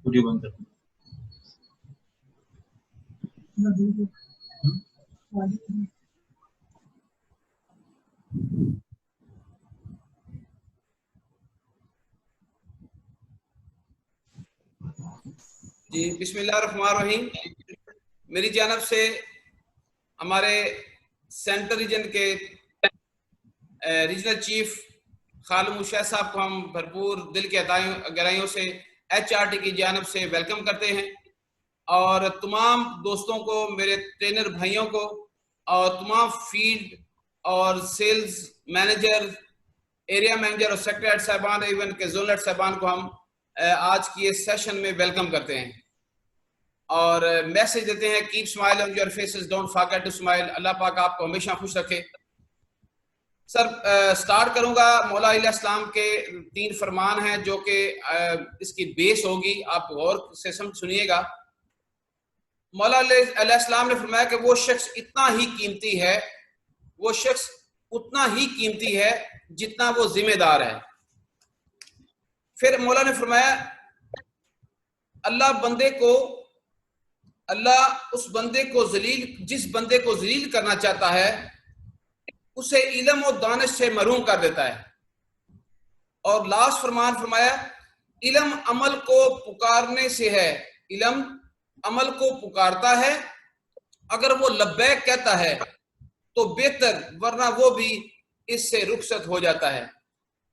Video बंद कर। जी, बिस्मिल्लाहिर्रहमानिर्रहीम। मेरी जानब से हमारे सेंट्रल रीजन के रीजनल चीफ खालिद मुशैद साहब को हम भरपूर दिल के गहराइयों से HRT की जानब से वेलकम करते हैं, और तमाम दोस्तों को, मेरे ट्रेनर भाइयों को, और तमाम फील्ड और सेल्स मैनेजर, एरिया मैनेजर और सेक्रेटरी साहबान, इवन के जोनल साहबान को हम आज की इस सेशन में वेलकम करते हैं और मैसेज देते हैं, keep smile on your faces, don't forget to smile. Allah पाक आपको हमेशा खुश रखे। सर, स्टार्ट करूंगा। मौला अलैहिस्सलाम के 3 फरमान हैं जो कि इसकी बेस होगी, आप गौर से सुनिएगा। मौला अलैहिस्सलाम ने फरमाया कि वो शख्स इतना ही कीमती है, वो शख्स उतना ही कीमती है जितना वो जिम्मेदार है। फिर मौला ने फरमाया, अल्लाह उस बंदे को जिस बंदे को जलील करना चाहता है उसे इल्म और दानिश से महरूम कर देता है। और लास्ट फरमान फरमाया, इल्म अमल को पुकारने से है, इल्म अमल को पुकारता है, अगर वो लब्बैक कहता है तो बेहतर, वरना वो भी इससे रुखसत हो जाता है।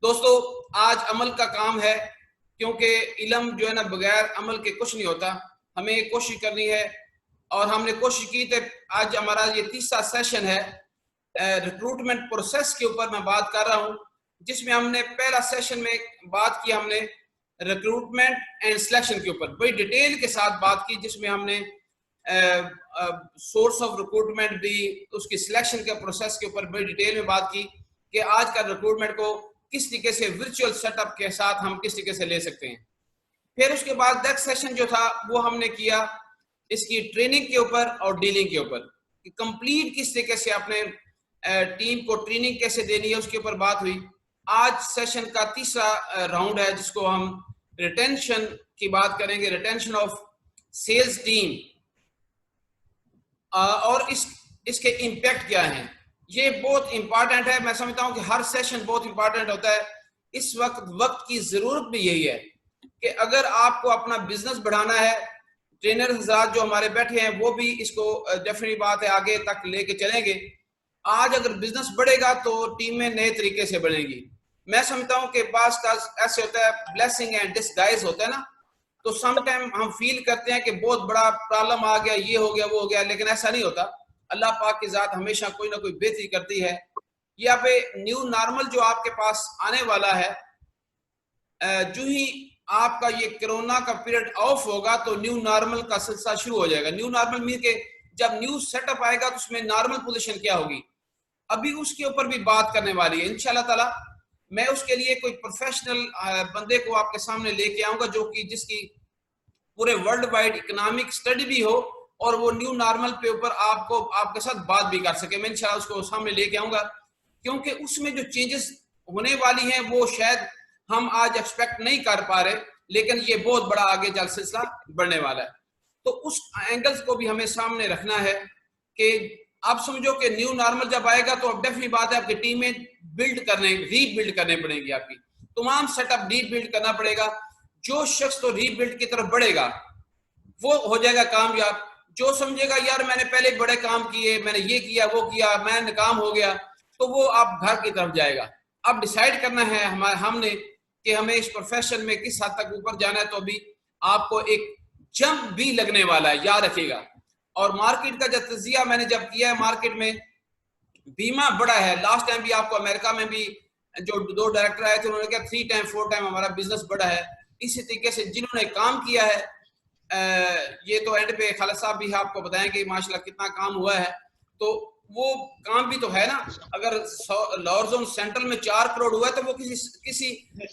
दोस्तों, आज अमल का काम है, क्योंकि इल्म जो है ना, बगैर अमल के कुछ नहीं होता। हमें कोशिश करनी है, और हमने कोशिश की। तो आज हमारा ये 3रा सेशन है रिक्रूटमेंट प्रोसेस के ऊपर मैं बात कर रहा हूं, जिसमें हमने पहला सेशन में बात की, हमने रिक्रूटमेंट एंड सिलेक्शन के ऊपर बड़ी डिटेल के साथ बात की, जिसमें हमने सोर्स ऑफ रिक्रूटमेंट भी, उसकी सिलेक्शन के प्रोसेस के ऊपर बड़ी डिटेल में बात की कि आज का रिक्रूटमेंट को किस तरीके से वर्चुअल सेटअप के साथ हम किस तरीके से ले सकते हैं। फिर उसके बाद नेक्स्ट सेशन जो था वो हमने किया इसकी ट्रेनिंग के ऊपर और डीलिंग के ऊपर, कि कंप्लीट किस तरीके से अपने टीम को ट्रेनिंग कैसे देनी है, उसके ऊपर बात हुई। आज सेशन का 3रा राउंड है, जिसको हम रिटेंशन की बात करेंगे, रिटेंशन ऑफ सेल्स टीम, और इसके इम्पैक्ट क्या हैं। ये बहुत इंपॉर्टेंट है। मैं समझता हूं कि हर सेशन बहुत इंपॉर्टेंट होता है। इस वक्त की जरूरत भी यही है कि अगर आपको अपना बिजनेस बढ़ाना है, ट्रेनर हज़रात जो हमारे बैठे हैं वो भी इसको डेफिनेटली बात है आगे तक लेके चलेंगे। आज अगर बिजनेस बढ़ेगा तो टीमें नए तरीके से बनेगी। मैं समझता हूं कि पास का ऐसे होता है, ब्लेसिंग एंड डिसगाइज होता है ना, तो सम टाइम हम फील करते हैं कि बहुत बड़ा प्रॉब्लम आ गया, ये हो गया, वो हो गया, लेकिन ऐसा नहीं होता। अल्लाह पाक की जात हमेशा कोई ना कोई बेहतरी करती है। यहाँ पे न्यू नॉर्मल जो आपके पास आने वाला है, जो ही आपका ये कोरोना का पीरियड ऑफ होगा तो न्यू नॉर्मल का सिलसिला शुरू हो जाएगा। न्यू नॉर्मल मीन के जब न्यू सेटअप आएगा तो उसमें नॉर्मल पोजीशन क्या होगी, अभी उसके ऊपर भी बात करने वाली है इंशाल्लाह ताला। मैं उसके लिए कोई प्रोफेशनल बंदे को आपके सामने लेके आऊंगा, जो कि जिसकी पूरे वर्ल्ड वाइड इकोनॉमिक स्टडी भी हो, और वो न्यू नॉर्मल पे ऊपर आपके साथ बात भी कर सके। मैं इंशाल्लाह उसको सामने लेके आऊंगा, क्योंकि उसमें जो चेंजेस होने वाली हैं वो शायद हम आज एक्सपेक्ट नहीं कर पा रहे, लेकिन ये बहुत बड़ा आगे चल सिलसिला बढ़ने वाला है। तो उस एंगल्स को भी हमें सामने रखना है कि आप समझो कि न्यू नॉर्मल जब आएगा तो अब डेफिनेटली बात है आपकी टीमें रीबिल्ड करने पड़ेगी, आपकी तमाम सेटअप रीबिल्ड करना पड़ेगा। जो शख्स तो रीबिल्ड की तरफ बढ़ेगा वो हो जाएगा कामयाब। जो समझेगा यार मैंने पहले बड़े काम किए, मैंने ये किया, वो किया, मैं नाकाम हो गया, तो वो आप घर की तरफ जाएगा। अब डिसाइड करना है हमने कि हमें इस प्रोफेशन में किस हद तक ऊपर जाना है। तो अभी आपको एक जंप भी लगने वाला है, याद रखिएगा। और मार्केट का जब तजिया मैंने जब किया है, मार्केट में बीमा बड़ा है। लास्ट टाइम भी आपको अमेरिका में भी जो 2 डायरेक्टर आए थे उन्होंने कहा 3 टाइम 4 टाइम हमारा बिजनेस बड़ा है। इसी तरीके से जिन्होंने काम किया है, ये तो एंड पे खालिद साहब भी आपको बताएंगे माशाल्लाह कितना काम हुआ है। तो वो काम भी तो है ना। अगर लॉर जोन सेंट्रल में 4 करोड़ हुआ है तो वो किसी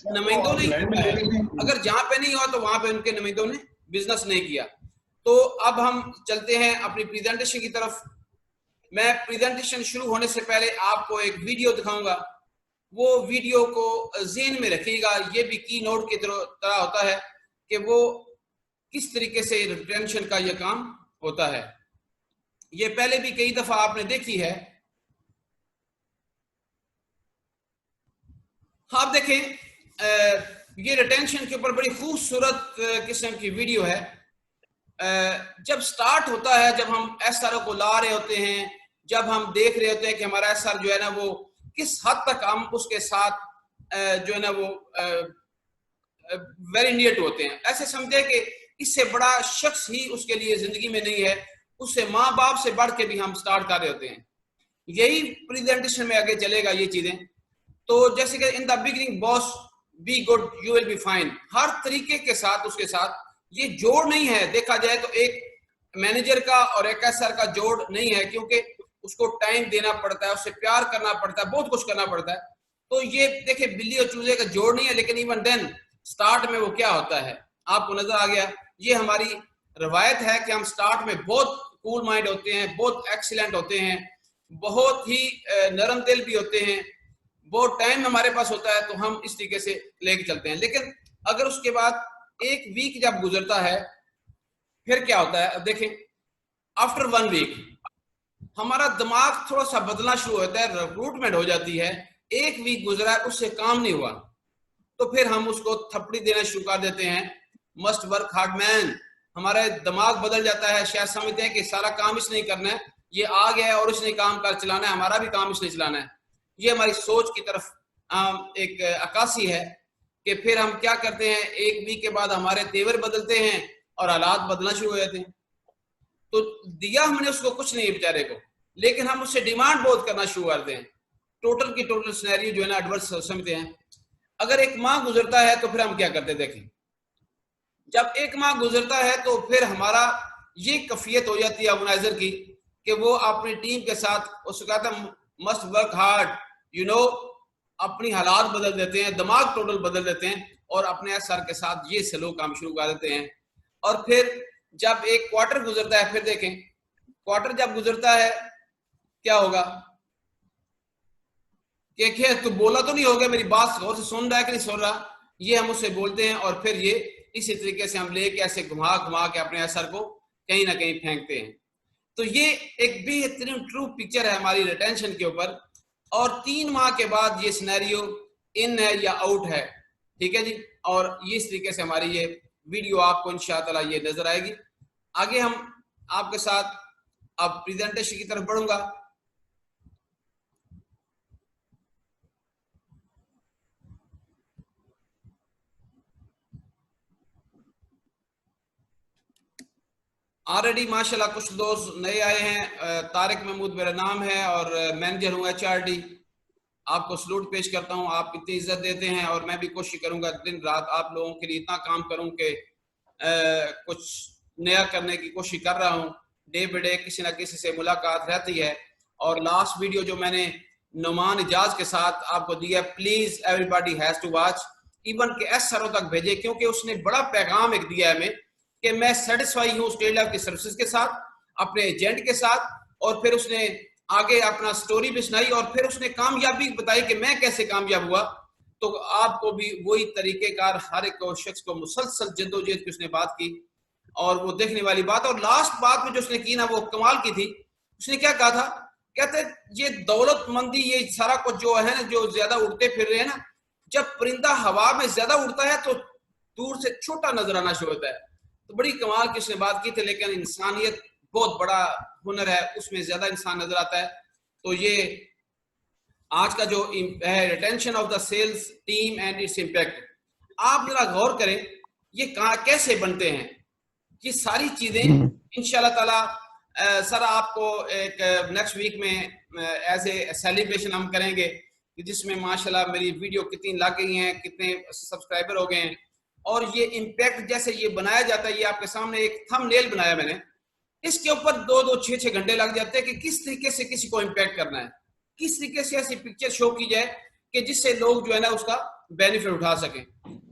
नुमाइंदों ने किया है। अगर जहां पे नहीं हुआ तो वहां पे उनके नुमाइंदों ने बिजनेस नहीं किया। तो अब हम चलते हैं अपनी प्रेजेंटेशन की तरफ। मैं प्रेजेंटेशन शुरू होने से पहले आपको एक वीडियो दिखाऊंगा, वो वीडियो को ज़हन में रखिएगा। ये भी की नोट की तरह होता है कि वो किस तरीके से रिटेंशन का ये काम होता है। ये पहले भी कई दफा आपने देखी है। आप देखें ये रिटेंशन के ऊपर बड़ी खूबसूरत किस्म की वीडियो है। जब स्टार्ट होता है, जब हम एसआर को ला रहे होते हैं, जब हम देख रहे होते हैं कि हमारा एसआर जो है ना वो किस हद तक हम उसके साथ जो है ना वो वेरी नियर टू होते हैं, ऐसे समझे कि इससे बड़ा शख्स ही उसके लिए जिंदगी में नहीं है, उससे माँ बाप से बढ़ के भी हम स्टार्ट कर रहे होते हैं। यही प्रेजेंटेशन में आगे चलेगा ये चीजें। तो जैसे कि in the beginning boss be good you will be fine, हर तरीके के साथ उसके साथ ये जोड़ नहीं है। देखा जाए तो एक मैनेजर का और एक एसआर का जोड़ नहीं है, क्योंकि उसको टाइम देना पड़ता है, उससे प्यार करना पड़ता है, बहुत कुछ करना पड़ता है। तो ये देखिए बिल्ली और चूजे का जोड़ नहीं है, लेकिन इवन देन स्टार्ट में वो क्या होता है आपको नजर आ गया। ये हमारी रवायत है कि हम स्टार्ट में बहुत कूल माइंड होते हैं, बहुत एक्सीलेंट होते हैं, बहुत ही नरम दिल भी होते हैं, बहुत टाइम हमारे पास होता है, तो हम इस तरीके से लेके चलते हैं। लेकिन अगर उसके बाद एक वीक जब गुजरता है, फिर क्या होता है। अब देखें, आफ्टर 1 वीक हमारा दिमाग थोड़ा सा बदलना शुरू होता है, रिक्रूटमेंट हो जाती है। 1 वीक गुजरा, उससे काम नहीं हुआ, तो फिर हम उसको थपड़ी देना शुरू कर देते हैं, मस्ट वर्क हार्ड मैन। हमारा दिमाग बदल जाता है, शायद समझते हैं कि सारा काम इसने करना है, ये आ गया है और इसने काम कर चलाना है, हमारा भी काम इसने चलाना है। ये हमारी सोच की तरफ एक अक्कासी है कि फिर हम क्या करते हैं, 1 वीक के बाद हमारे तेवर बदलते हैं और हालात बदलना शुरू हो जाते हैं। तो दिया हमने उसको कुछ नहीं बेचारे को, लेकिन हम उससे डिमांड बहुत करना शुरू करते हैं। टोटल की टोटल सिनेरियो जो है ना एडवर्स समझते हैं। अगर 1 माह गुजरता है तो फिर हम क्या करते हैं, देखें, जब 1 माह गुजरता है तो फिर हमारा ये कफियत हो जाती है ऑर्गेनाइजर की कि वो अपनी टीम के साथ उसको कहता है must work hard, you know, अपनी हालात बदल देते हैं, दिमाग टोटल बदल देते हैं और अपने एसआर के साथ ये सलूक काम शुरू कर देते हैं। और फिर जब 1 क्वार्टर गुजरता है, फिर देखें क्वार्टर जब गुजरता है क्या होगा कि तू बोला तो नहीं होगा, मेरी बात गौर से सुन रहा है कि नहीं सुन रहा, ये हम उससे बोलते हैं। और फिर ये इसी तरीके से हम लेके ऐसे घुमा घुमा के अपने एसआर को कहीं ना कहीं फेंकते हैं। तो ये एक बेहतरीन ट्रू पिक्चर है हमारी रिटेंशन के ऊपर। और 3 माह के बाद ये सिनेरियो इन है या आउट है, ठीक है जी। और ये इस तरीके से हमारी ये वीडियो आपको इंशाअल्लाह ये नजर आएगी। आगे हम आपके साथ अब प्रेजेंटेशन की तरफ बढ़ूंगा। ऑलरेडी माशाल्लाह कुछ दोस्त नए आए हैं। तारिक महमूद मेरा नाम है और मैनेजर हूँ HRD। आपको सलूट पेश करता हूँ, आप इतनी इज्जत देते हैं और मैं भी कोशिश करूंगा दिन रात आप लोगों के लिए इतना काम करूं कि कुछ नया करने की कोशिश कर रहा हूँ। डे बाय डे किसी ना किसी से मुलाकात रहती है। और लास्ट वीडियो जो मैंने नुमान इजाज के साथ आपको दिया, please everybody has to watch, even के एसआरओ तक भेजे, क्योंकि उसने बड़ा पैगाम एक दिया है हमें कि मैं सेटिस्फाई हूँ स्टेट लेवल की सर्विसेज के साथ, अपने एजेंट के साथ। और फिर उसने आगे अपना स्टोरी भी सुनाई और फिर उसने कामयाबी बताई कि मैं कैसे कामयाब हुआ। तो आपको भी वही तरीकेकार हर एक शख्स को मुसलसल जद्दोजहद की उसने बात की और वो देखने वाली बात। और लास्ट बात में जो उसने की ना वो कमाल की थी। उसने क्या कहा था, कहते ये दौलतमंदी ये सारा कुछ जो है ना, जो ज्यादा उड़ते फिर रहे हैं ना, जब परिंदा हवा में ज्यादा उड़ता है तो दूर से छोटा नजर आना शुरू होता है। तो बड़ी कमाल की उसने बात की थी। लेकिन इंसानियत बहुत बड़ा हुनर है, उसमें ज्यादा इंसान नजर आता है। तो ये आज का जो है retention of the sales team and its impact, आप जरा गौर करें ये कैसे बनते हैं ये सारी चीजें। इंशाल्लाह ताला सर आपको एक नेक्स्ट वीक में एज ए सेलिब्रेशन हम करेंगे कि जिसमें माशाल्लाह मेरी वीडियो कितनी लग गई हैं, कितने सब्सक्राइबर हो गए हैं। और ये इम्पैक्ट जैसे ये बनाया जाता है, ये आपके सामने एक थंबनेल बनाया मैंने, इसके ऊपर 2-2, 6-6 घंटे लग जाते हैं कि किस तरीके से किसी को इम्पैक्ट करना है, किस तरीके से ऐसी पिक्चर शो की जाए कि जिससे लोग जो है ना उसका बेनिफिट उठा सकें।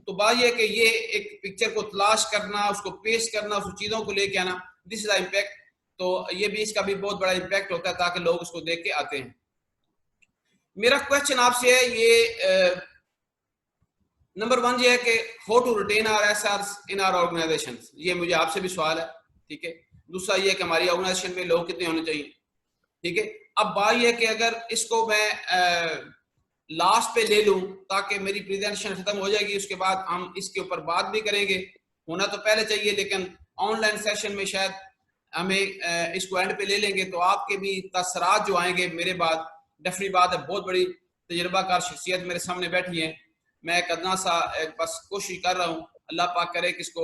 तो बात यह है कि ये एक पिक्चर को तलाश करना, उसको पेश करना, उस चीजों को लेके आना, दिस इज द इम्पैक्ट। तो ये भी इसका भी बहुत बड़ा इम्पैक्ट होता है ताकि लोग उसको देख के आते हैं। मेरा क्वेश्चन आपसे है, ये नंबर 1 ये है कि how to retain our SRs in our organization, ये मुझे आपसे भी सवाल है, ठीक है। दूसरा ये है कि हमारी ऑर्गेनाइजेशन में लोग कितने होने चाहिए, ठीक है। अब बात ये है कि अगर इसको मैं लास्ट पे ले लूं ताकि मेरी प्रेजेंटेशन खत्म हो जाएगी, उसके बाद हम इसके ऊपर बात भी करेंगे, होना तो पहले चाहिए, लेकिन ऑनलाइन सेशन में शायद हमें इसको एंड पे ले लेंगे, तो आपके भी तसरात जो आएंगे मेरे बाद, डेफिनेटली बात है, बहुत बड़ी तजुर्बाकार शख्सियत मेरे सामने बैठी है, मैं एक अदना सा बस कोशिश कर रहा हूँ, अल्लाह पाक करे कि इसको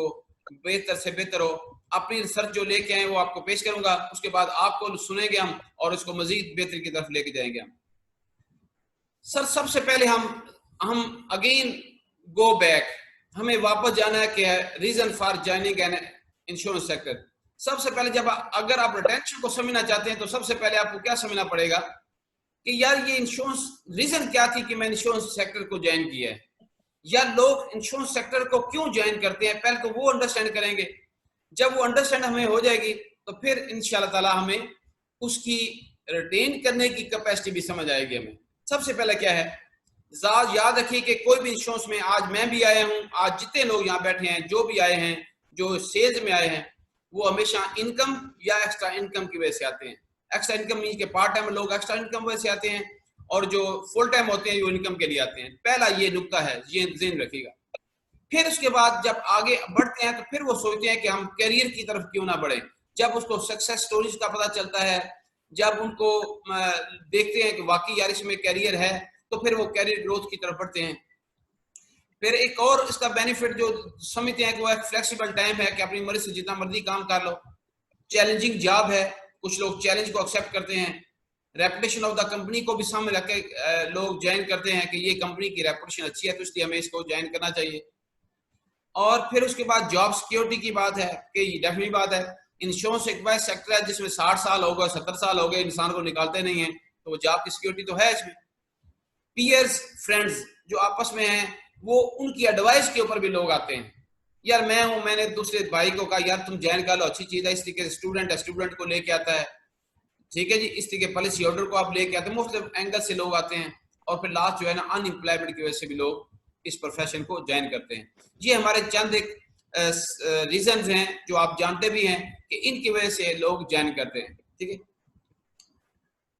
बेहतर से बेहतर हो। अपनी रिसर्च जो लेके आए वो आपको पेश करूंगा, उसके बाद आपको सुनेंगे हम और इसको मजीद बेहतर की तरफ लेके जाएंगे हम। सर सबसे पहले हम अगेन गो बैक, हमें वापस जाना है कि reason for joining an insurance sector. सबसे पहले जब अगर आप रिटेंशन को समझना चाहते हैं तो सबसे पहले आपको क्या समझना पड़ेगा कि यार ये इंश्योरेंस रीजन क्या थी कि मैं इंश्योरेंस सेक्टर को ज्वाइन किया है, या लोग इंश्योरेंस सेक्टर को क्यों ज्वाइन करते हैं, पहले तो वो अंडरस्टैंड करेंगे। जब वो अंडरस्टैंड हमें हो जाएगी तो फिर इंशाल्लाह ताला हमें उसकी रिटेन करने की कैपेसिटी भी समझ आएगी हमें। सबसे पहले क्या है, याद रखिए कि कोई भी इंश्योरेंस में, आज मैं भी आया हूं, आज जितने लोग यहाँ बैठे हैं, जो भी आए हैं, जो सेल्स में आए हैं, वो हमेशा इनकम या एक्स्ट्रा इनकम की वजह से आते हैं। एक्स्ट्रा इनकम मीन के पार्ट टाइम लोग एक्स्ट्रा इनकम वजह से आते हैं, और जो फुल टाइम होते हैं वो इनकम के लिए आते हैं। पहला ये नुक्ता है, ये ज़हन रखिएगा। फिर उसके बाद जब आगे बढ़ते हैं तो फिर वो सोचते हैं कि हम करियर की तरफ क्यों ना बढ़े। जब उसको सक्सेस स्टोरीज का पता चलता है, जब उनको देखते हैं कि वाकई यार इसमें करियर है, तो फिर वो करियर ग्रोथ की तरफ बढ़ते हैं। फिर एक और इसका बेनिफिट जो समझते हैं कि वो एक फ्लेक्सिबल टाइम है कि अपनी मर्जी से जितना मर्जी काम कर लो। चैलेंजिंग जॉब है, कुछ लोग चैलेंज को एक्सेप्ट करते हैं। रेपुटेशन ऑफ द कंपनी को भी सामने रख के लोग ज्वाइन करते हैं कि ये कंपनी की रेपुटेशन अच्छी है तो इसलिए हमें इसको ज्वाइन करना चाहिए। और फिर उसके बाद जॉब सिक्योरिटी की बात है कि डेफिनेटली बात है, इंश्योरेंस एक वैसा सेक्टर है जिसमें 60 साल हो गए, 70 साल हो गए, इंसान को निकालते नहीं है, तो वो जॉब की सिक्योरिटी तो है इसमें। पीयर्स फ्रेंड्स जो आपस में हैं, वो उनकी एडवाइस के ऊपर भी लोग आते हैं। यार मैं हूं, मैंने दूसरे भाई को कहा यार तुम ज्वाइन कर लो, अच्छी चीज है। इस तरीके से स्टूडेंट है, स्टूडेंट को लेके आता है, ठीक है जी। इस तरीके पॉलिसी होल्डर को आप लेके आते हैं, मुख्तलिफ एंगल से लोग आते हैं। और फिर लास्ट जो है ना, अनएम्प्लॉयमेंट की वजह से भी लोग इस प्रोफेशन को ज्वाइन करते हैं। ये हमारे चंद एक रीजन हैं जो आप जानते भी हैं कि इनकी वजह से लोग ज्वाइन करते हैं, ठीक है।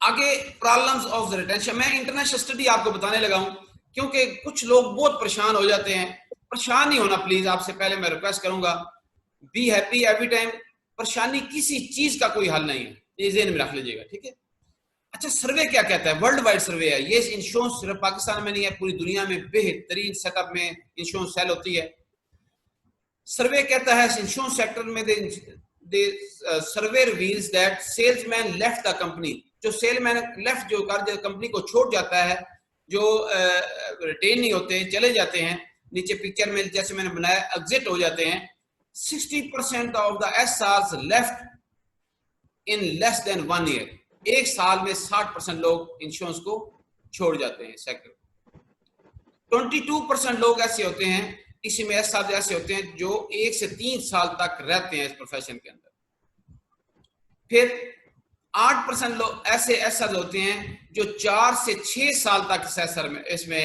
आगे प्रॉब्लम्स ऑफ द रिटेंशन, मैं इंटरनेशनल स्टडी आपको बताने लगा हूं क्योंकि कुछ लोग बहुत परेशान हो जाते हैं। परेशान नहीं होना प्लीज, आपसे पहले मैं रिक्वेस्ट करूंगा, बी हैप्पी एवरी टाइम। परेशानी किसी चीज का कोई हल नहीं है, ये ज़हन में रख लीजिएगा, ठीक है। अच्छा, सर्वे क्या कहता है? वर्ल्ड वाइड सर्वे है ये। इंश्योरेंस सिर्फ पाकिस्तान में नहीं है, पूरी दुनिया में बेहतरीन सेटअप में इंश्योरेंस सेल होती है। सर्वे कहता है इंश्योरेंस सेक्टर में survey reveals that salesman left the company, जो सेलमैन लेफ्ट जो कंपनी को छोड़ जाता है, जो रिटेन नहीं होते, चले जाते हैं, नीचे पिक्चर में जैसे मैंने बनाया एग्जिट हो जाते हैं। 60% of the SRs left in less than 1 year. एक साल में 60% लोग इंश्योरेंस को छोड़ जाते हैं सेक्टर। 22% लोग ऐसे होते हैं, इसी में ऐसे होते हैं जो 1 से 3 साल तक रहते हैं इस प्रोफेशन के अंदर। फिर 8% लोग ऐसे होते हैं जो 4 से 6 साल तक इसमें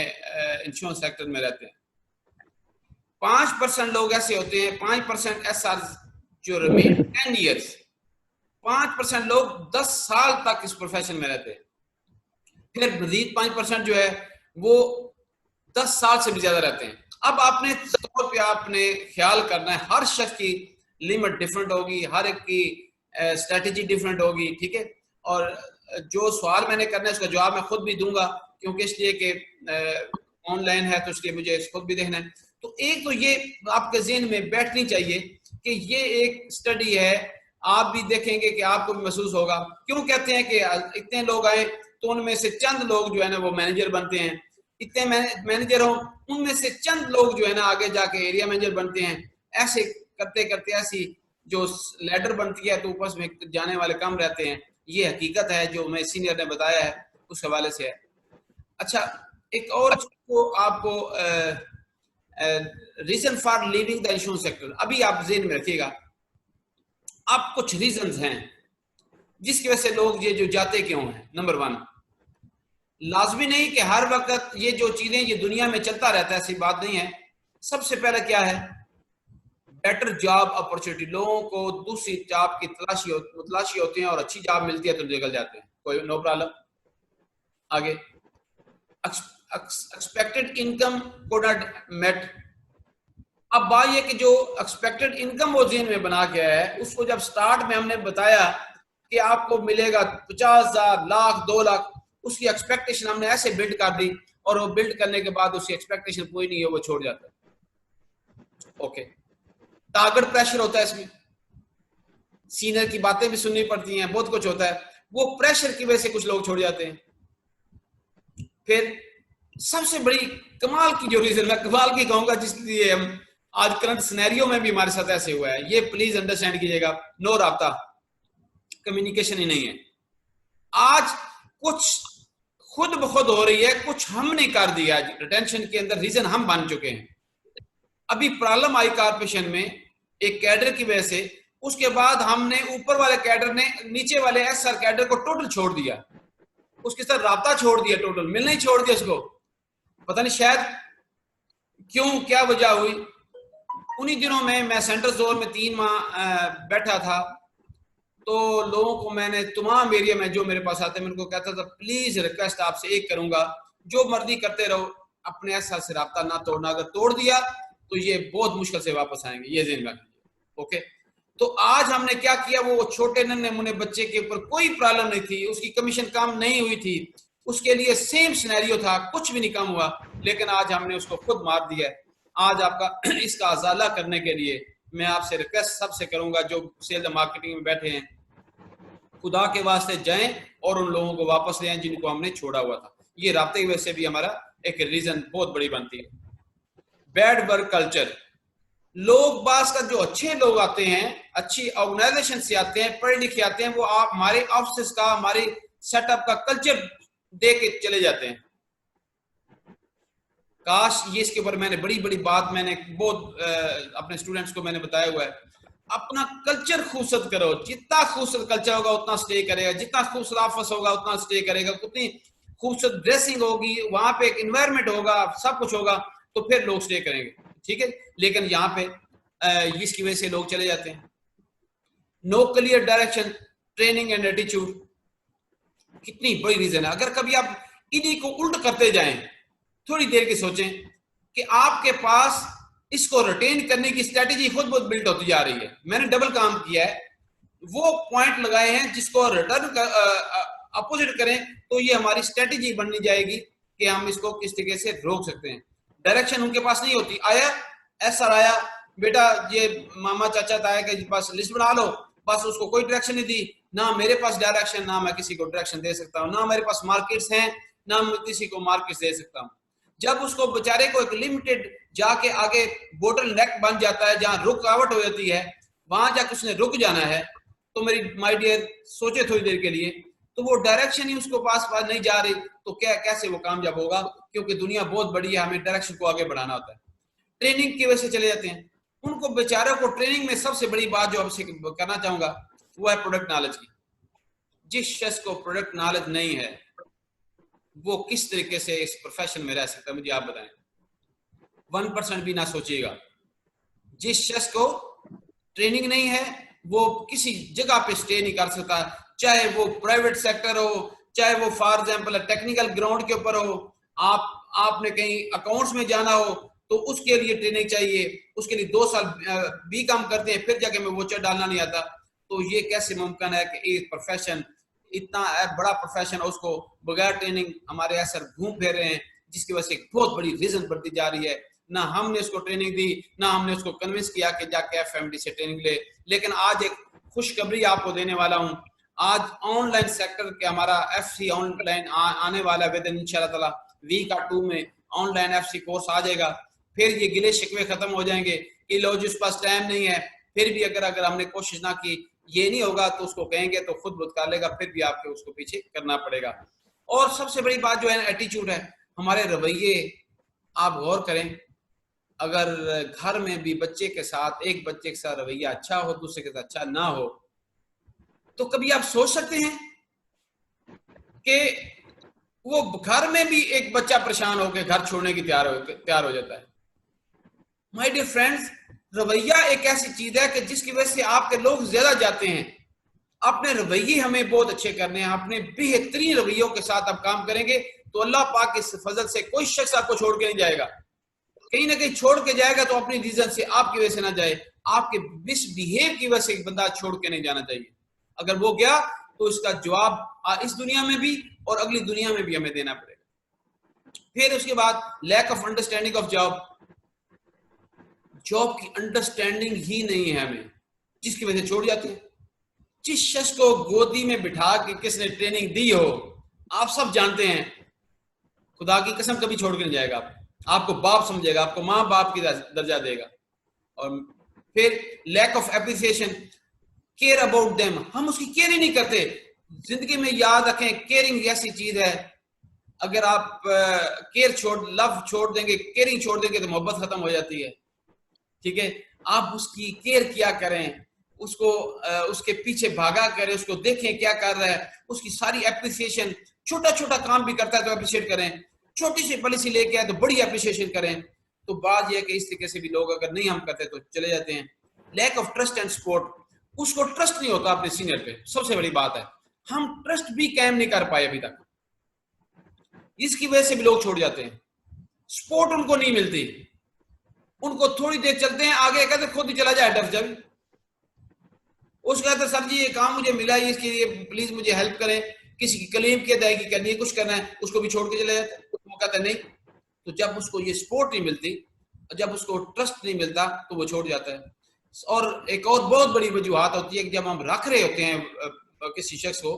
इंश्योरेंस सेक्टर में रहते हैं। 5% लोग ऐसे होते हैं, 5% ऐसा जो रिमेन 10 ईयर्स। 5% लोग 10 साल तक इस प्रोफेशन में रहते हैं। फिर मजीद 5% जो है वो 10 साल से भी ज्यादा रहते हैं। अब आपने तौर पे आपने ख्याल करना है, हर शख्स की लिमिट डिफरेंट होगी, हर एक की स्ट्रेटेजी डिफरेंट होगी, ठीक है। और जो सवाल मैंने करना है उसका जवाब मैं खुद भी दूंगा, क्योंकि इसलिए कि ऑनलाइन है तो इसलिए मुझे खुद भी देखना है। तो एक तो ये आपके ज़हन में बैठनी चाहिए कि ये एक स्टडी है, आप भी देखेंगे कि आपको भी महसूस होगा। क्यों कहते हैं कि इतने लोग आए तो उनमें से चंद लोग जो है ना वो मैनेजर बनते हैं, इतने मैनेजर हो उनमें से चंद लोग जो है ना आगे जाके एरिया मैनेजर बनते हैं। ऐसे करते करते ऐसी जो लैडर बनती है तो ऊपर में जाने वाले कम रहते हैं। ये हकीकत है जो मैं सीनियर ने बताया है, उस हवाले से है। अच्छा, एक और को आपको reason for leaving the insurance sector, अभी आप ज़हन में रखिएगा। अब कुछ रीजंस हैं जिसकी वजह से लोग ये जो जाते क्यों हैं। नंबर 1, लाजमी नहीं कि हर वक्त ये जो चीजें ये दुनिया में चलता रहता है, ऐसी बात नहीं है। सबसे पहले क्या है, बेटर जॉब अपॉर्चुनिटी। लोगों को दूसरी जॉब की तलाशी होती है और अच्छी जॉब मिलती है तो निकल जाते हैं, कोई नो प्रॉब्लम। आगे, expected income code not met. अब बात यह कि जो एक्सपेक्टेड इनकम वो जेन में बना के है, उसको जब स्टार्ट में हमने बताया कि आपको मिलेगा 50,000, लाख, 2 लाख, उसकी एक्सपेक्टेशन हमने ऐसे बिल्ड कर दी और वो बिल्ड करने के बाद उसकी एक्सपेक्टेशन कोई नहीं है, वो छोड़ जाता है। ओके, टारगेट प्रेशर होता है इसमें, सीनियर की बातें भी सुननी पड़ती हैं, बहुत कुछ होता है, वो प्रेशर की वजह से कुछ लोग छोड़ जाते हैं। फिर सबसे बड़ी कमाल की जो रीजन, मैं कमाल की कहूंगा, जिसलिए हम आज करंट सिनेरियो में भी हमारे साथ ऐसे हुआ है, ये प्लीज अंडरस्टैंड कीजिएगा, नो राब्ता, कम्युनिकेशन ही नहीं है। आज कुछ खुद ब खुद हो रही है, कुछ हमने कर दिया, रिटेंशन के अंदर रीजन हम बन चुके हैं। अभी प्रॉब्लम आई कारपोरेशन में एक कैडर की वजह से, उसके बाद हमने ऊपर वाले कैडर ने नीचे वाले एसआर कैडर को टोटल छोड़ दिया, उसके साथ राब्ता छोड़ दिया, टोटल मिलना ही छोड़ दिया उसको। पता नहीं शायद क्यों, क्या वजह हुई। उन्हीं दिनों में मैं सेंट्रल जोन में 3 माह बैठा था, तो लोगों को मैंने तमाम एरिया में जो मेरे पास आते हैं, मैं उनको कहता था प्लीज रिक्वेस्ट आपसे एक करूंगा, जो मर्जी करते रहो, अपने एसआर से राब्ता ना तोड़ना, अगर तोड़ दिया तो ये बहुत मुश्किल से वापस आएंगे, ये ज़हन रखिए। ओके, तो आज हमने क्या किया, वो छोटे नन्हे मुन्ने बच्चे के ऊपर कोई प्रॉब्लम नहीं थी, उसकी कमीशन कम नहीं हुई थी, उसके लिए सेम सिनेरियो था, कुछ भी नहीं कम हुआ, लेकिन आज हमने उसको खुद मार दिया। आज आपका इसका अजाला करने के लिए मैं आपसे रिक्वेस्ट सबसे करूंगा, जो सेल मार्केटिंग में बैठे हैं, खुदा के वास्ते जाएं और उन लोगों को वापस ले आएं जिनको हमने छोड़ा हुआ था। ये राब्ते की वजह से भी हमारा एक रीजन बहुत बड़ी बनती है। बैड वर्क कल्चर, लोग बास का जो अच्छे लोग आते हैं, अच्छी ऑर्गेनाइजेशन से आते हैं, पढ़े लिखे आते हैं, वो आप हमारे ऑफिस का, हमारे सेटअप का कल्चर दे के चले जाते हैं। काश ये, इसके ऊपर मैंने बड़ी बड़ी बात मैंने बहुत अपने स्टूडेंट्स को मैंने बताया हुआ है, अपना कल्चर खूबसूरत करो, जितना खूबसूरत कल्चर होगा उतना स्टे करेगा, जितना खूबसूरत ऑफिस होगा उतना स्टे करेगा, उतनी खूबसूरत ड्रेसिंग होगी, वहां पे एक इन्वायरमेंट होगा, सब कुछ होगा, तो फिर लोग स्टे करेंगे, ठीक है। लेकिन यहाँ पे इसकी वजह से लोग चले जाते हैं। No clear direction, training and attitude, कितनी बड़ी रीजन है। अगर कभी आप इन्हीं को उल्ट करते जाएं, थोड़ी देर की सोचें कि आपके पास इसको रिटेन करने की स्ट्रेटेजी खुद बहुत बिल्ड होती जा रही है। मैंने डबल काम किया है, वो पॉइंट लगाए हैं जिसको रिटर्न अपोजिट करें, तो ये हमारी स्ट्रेटेजी बननी जाएगी कि हम इसको किस तरीके से रोक सकते हैं। डायरेक्शन उनके पास नहीं होती, आया ऐसा आया, बेटा ये मामा चाचा ताया के पास लिस्ट बना लो, बस उसको कोई डायरेक्शन नहीं दी, ना मेरे पास डायरेक्शन, ना मैं किसी को डायरेक्शन दे सकता हूँ, ना मेरे पास मार्केट्स हैं, ना मैं किसी को मार्केट्स दे सकता हूँ। जब उसको बेचारे को एक लिमिटेड जाके आगे बोटल नेक बन जाता है, जहां रुकावट हो जाती है, वहां जाके उसने रुक जाना है, तो मेरी माय डियर सोचे थोड़ी देर के लिए, तो वो डायरेक्शन ही उसको पास नहीं जा रही, तो क्या कैसे वो कामयाब होगा, क्योंकि दुनिया बहुत बड़ी है, हमें डायरेक्शन को आगे बढ़ाना होता है। ट्रेनिंग की वजह से चले जाते हैं, उनको बेचारों को ट्रेनिंग में सबसे बड़ी बात जो आपसे करना चाहूंगा वो है प्रोडक्ट नॉलेज की। जिस शख्स को प्रोडक्ट नॉलेज नहीं है, वो किस तरीके से इस प्रोफेशन में रह सकता है, मुझे आप बताएं। 1% भी ना सोचिएगा। जिस शख्स को ट्रेनिंग नहीं है, वो किसी जगह पे स्टे नहीं कर सकता, चाहे वो प्राइवेट सेक्टर हो, चाहे वो फॉर एग्जांपल टेक्निकल ग्राउंड के ऊपर हो, आपने कहीं अकाउंट्स में जाना हो तो उसके लिए ट्रेनिंग चाहिए, उसके लिए 2 साल बी काम करते हैं, फिर जाके मैं वोचर डालना नहीं आता। तो ये कैसे मुमकिन है कि एक प्रोफेशन, इतना बड़ा प्रोफेशन, उसको बगैर ट्रेनिंग हमारे असर घूम फिर रहे हैं, जिसकी वजह से बहुत बड़ी रीजन बढ़ती जा रही है। ना हमने उसको ट्रेनिंग दी, ना हमने उसको कन्विंस किया कि जाके एफएमडी से ट्रेनिंग ले। लेकिन आज एक खुशखबरी आपको देने वाला हूं, आज ऑनलाइन सेक्टर के हमारा एफसी ऑनलाइन आने वाला है, विद इन इंशाल्लाह ताला वीक 2 में ऑनलाइन एफसी कोर्स आ जाएगा। फिर ये गिले शिकवे खत्म हो जाएंगे कि लो जिस पास टाइम नहीं है, फिर भी अगर हमने कोशिश ना की, ये नहीं होगा तो उसको कहेंगे तो खुद बुद कर लेगा, फिर भी आपके उसको पीछे करना पड़ेगा। और सबसे बड़ी बात जो है एटीट्यूड है, हमारे रवैये। आप गौर करें, अगर घर में भी बच्चे के साथ, एक बच्चे के साथ रवैया अच्छा हो, दूसरे के साथ अच्छा ना हो, तो कभी आप सोच सकते हैं कि वो घर में भी एक बच्चा परेशान होकर घर छोड़ने की तैयार हो जाता है। माय डियर फ्रेंड्स, रवैया एक ऐसी चीज है कि जिसकी वजह से आपके लोग ज्यादा जाते हैं। अपने रवैये हमें बहुत अच्छे करने हैं, अपने बेहतरीन रवैयों के साथ आप काम करेंगे तो अल्लाह पाक के फजल से कोई शख्स आपको छोड़ के नहीं जाएगा। कहीं ना कहीं छोड़ के जाएगा तो अपनी रीजन से, आपकी वजह से ना जाए, आपके मिसबिहेव की वजह से एक बंदा छोड़ के नहीं जाना चाहिए। अगर वो गया तो इसका जवाब इस दुनिया में भी और अगली दुनिया में भी हमें देना पड़ेगा। फिर उसके बाद lack of understanding of job. Job की अंडरस्टैंडिंग ही नहीं है हमें, जिसकी वजह से छोड़ जाते हैं। जिस शख्स को गोदी में बिठा के किसने ट्रेनिंग दी हो, आप सब जानते हैं, खुदा की कसम कभी छोड़ के नहीं जाएगा। आपको बाप समझेगा, आपको माँ बाप की दर्जा देगा। और फिर lack of appreciation, care about them, हम उसकी केयर ही नहीं करते। जिंदगी में याद रखें, केयरिंग ऐसी चीज है, अगर आप लव छोड़ देंगे, केयरिंग छोड़ देंगे तो मोहब्बत खत्म हो जाती है। ठीक है, आप उसकी केयर किया करें, उसको उसके पीछे भागा करें, उसको देखें क्या कर रहा है, उसकी सारी एप्रिसिएशन, छोटा छोटा काम भी करता है तो अप्रिशिएट करें, छोटी सी पॉलिसी लेके आए तो बड़ी एप्रिसिएशन करें। तो बात यह है कि इस तरीके से भी लोग अगर नहीं हम करते तो चले जाते हैं। Lack of trust and support, उसको ट्रस्ट नहीं होता अपने सीनियर पे, सबसे बड़ी बात है। हम ट्रस्ट भी कायम नहीं कर पाए अभी तक, इसकी वजह से भी लोग छोड़ जाते हैं। सपोर्ट उनको नहीं मिलती, उनको थोड़ी देर चलते हैं, आगे कहते खुद ही चला जाए डर जब। उसको कहते सर जी ये काम मुझे मिला है, इसके लिए प्लीज मुझे हेल्प करें, किसी की क्लेम की अदायगी करनी है, कुछ करना है, उसको भी छोड़ के चले जाते। वो कहता नहीं। तो जब उसको ये सपोर्ट नहीं मिलती, जब उसको ट्रस्ट नहीं मिलता तो वो छोड़ जाता है। और एक और बहुत बड़ी वजूहत होती है कि जब हम रख रहे होते हैं किसी शख्स को,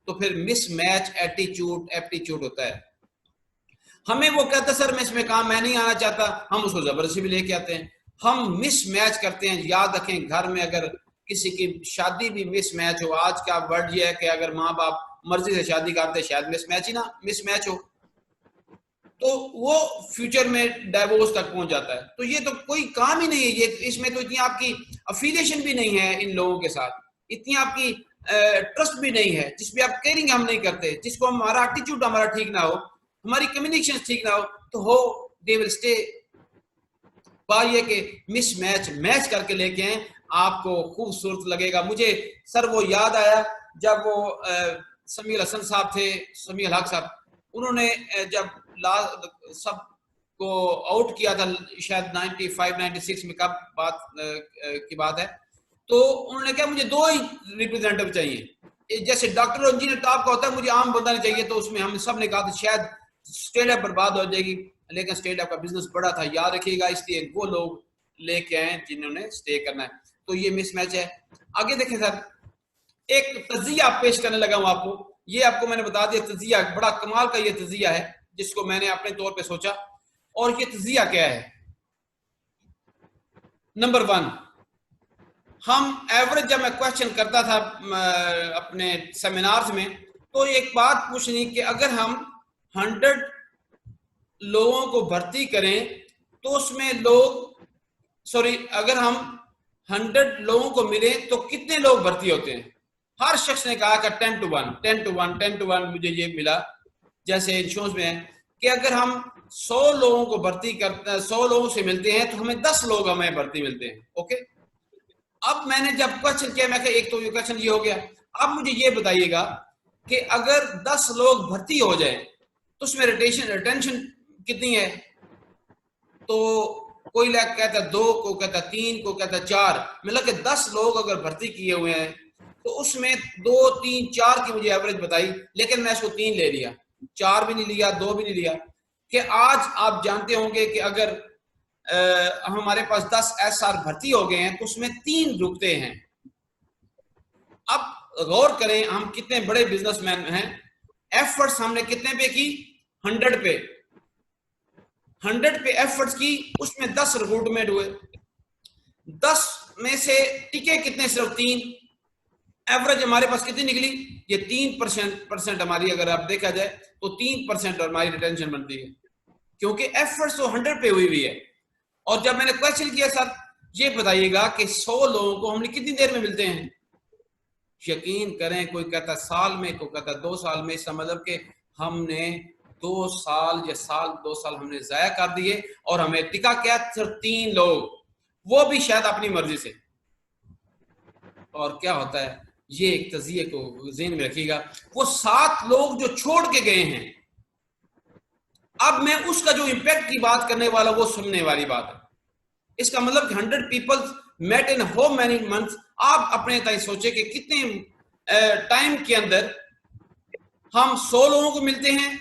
तो फिर मिसमैच एप्टीट्यूड होता है। हमें वो कहता है सर मैं इसमें काम मैं नहीं आना चाहता, हम उसको जबरदस्ती भी लेके आते हैं। हम मिसमैच करते हैं। याद रखें, घर में अगर किसी की शादी भी मिसमैच हो, आज का वर्ड ये है कि अगर माँ बाप मर्जी से शादी करते शायद मिसमैच हो, तो वो फ्यूचर में डाइवोर्स तक पहुंच जाता है। तो ये तो कोई काम ही नहीं है, ये इसमें तो इतनी आपकी अफिलिएशन भी नहीं है इन लोगों के साथ, इतनी आपकी ट्रस्ट भी नहीं है, जिसपे आप केयरिंग हम नहीं करते, जिसको हमारा एटीट्यूड हमारा ठीक ना हो, हमारी कम्युनिकेशन ठीक ना हो, तो दे विल स्टे। बात ये कि मैच करके लेके आए, आपको खूबसूरत लगेगा। मुझे सर वो याद आया जब वो समीर हसन साहब थे, समीर हक साहब, उन्होंने जब सबको आउट किया था शायद 95-96 में, कब बात की बात है, तो उन्होंने कहा मुझे 2 ही रिप्रेजेंटेटिव चाहिए, जैसे डॉक्टर और इंजीनियर टॉप का होता है, मुझे आम बंदा नहीं चाहिए। तो उसमें हम सब ने कहा था शायद स्टेट अप बर्बाद हो जाएगी, लेकिन स्टेट अप का बिजनेस बड़ा था, याद रखिएगा, इसलिए वो लोग लेके आए जिन्होंने स्टे करना है। तो ये मिसमैच है। आगे देखें सर, एक तजिया पेश करने लगा हूं आपको, ये आपको मैंने बता दिया, तजिया बड़ा कमाल का ये तजिया है जिसको मैंने अपने तौर पे सोचा। और ये तजिया क्या है? नंबर 1, हम एवरेज, जब मैं क्वेश्चन करता था अपने सेमिनार्स में, तो एक बात पूछनी कि अगर हम 100 लोगों को भर्ती करें तो उसमें अगर हम 100 लोगों को मिले तो कितने लोग भर्ती होते हैं? हर शख्स ने कहा कि 10 to 1। मुझे ये मिला, जैसे इंश्योरेंस में है कि अगर हम 100 लोगों को भर्ती करते हैं, 100 लोगों से मिलते हैं तो हमें 10 लोग हमें भर्ती मिलते हैं। ओके, अब मैंने जब क्वेश्चन किया, मैं एक तो क्वेश्चन ये हो गया। अब मुझे ये बताइएगा कि अगर 10 लोग भर्ती हो जाए तो उसमें रिटेंशन कितनी है? तो कोई कहता 2, को कहता 3, को कहता 4, मतलब कि 10 लोग अगर भर्ती किए हुए हैं तो उसमें 2, 3, 4 की मुझे एवरेज बताई, लेकिन मैं इसको 3 ले लिया, 4 भी नहीं लिया, 2 भी नहीं लिया। कि आज आप जानते होंगे कि अगर हमारे पास 10 SR भर्ती हो गए हैं तो उसमें 3 रुकते हैं। अब गौर करें, हम कितने बड़े बिजनेसमैन हैं, एफर्ट्स हमने कितने पे की? 100 पे। 100 पे एफर्ट्स की, उसमें 10 रिक्रूटमेंट हुए, 10 में से टिके कितने? सिर्फ 3। एवरेज हमारे पास कितनी निकली? ये 3% हमारी, अगर आप देखा जाए तो 3% हमारी रिटेंशन बनती है, क्योंकि एफर्ट्स तो 100 पे हुई है। और जब मैंने क्वेश्चन किया सर ये बताइएगा कि 100 लोगों को हमने कितनी देर में मिलते हैं? यकीन करें, कोई कहता साल में, कोई कहता 2 साल में। इसका मतलब कि हमने 2 साल या साल 2 साल हमने जाया कर दिए और हमें टिका क्या, 3 लोग, वो भी शायद अपनी मर्जी से। और क्या होता है, ये एक तजिए को ज़हन में रखिएगा, वो 7 लोग जो छोड़ के गए हैं, अब मैं उसका जो इम्पैक्ट की बात करने वाला वो सुनने वाली बात है। इसका मतलब 100 people met in how many months. आप अपने ताई सोचे कि कितने टाइम के अंदर हम 100 लोगों को मिलते हैं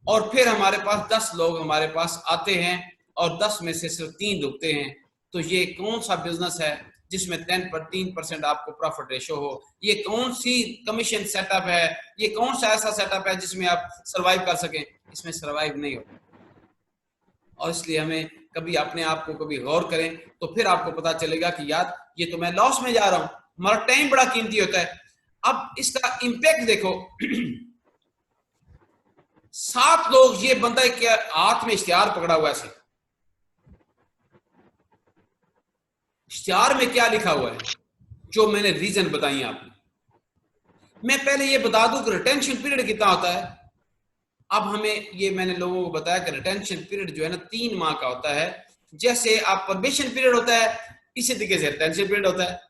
और फिर हमारे पास 10 लोग हमारे पास आते हैं और 10 में से सिर्फ 3 रुकते हैं। तो ये कौन सा बिजनेस है जिसमें 3% आपको प्रॉफिट रेशो हो? ये कौन सी कमीशन सेटअप है? ये कौन सा ऐसा सेटअप है जिसमें आप सरवाइव कर सकें? इसमें सरवाइव नहीं होता। और इसलिए हमें कभी अपने आप को कभी गौर करें तो फिर आपको पता चलेगा कि यार ये तो मैं लॉस में जा रहा हूं, हमारा टाइम बड़ा कीमती होता है। अब इसका इम्पैक्ट देखो। 7 लोग, ये बंदा के हाथ में इश्तिहार पकड़ा हुआ है, इश्तिहार में क्या लिखा हुआ है, जो मैंने रीजन बताई आपको। मैं पहले ये बता दूं कि रिटेंशन पीरियड कितना होता है। अब हमें ये मैंने लोगों को बताया कि रिटेंशन पीरियड जो है ना 3 माह का होता है। जैसे आप प्रोबेशन पीरियड होता है, इसी तरीके से रिटेंशन पीरियड होता है।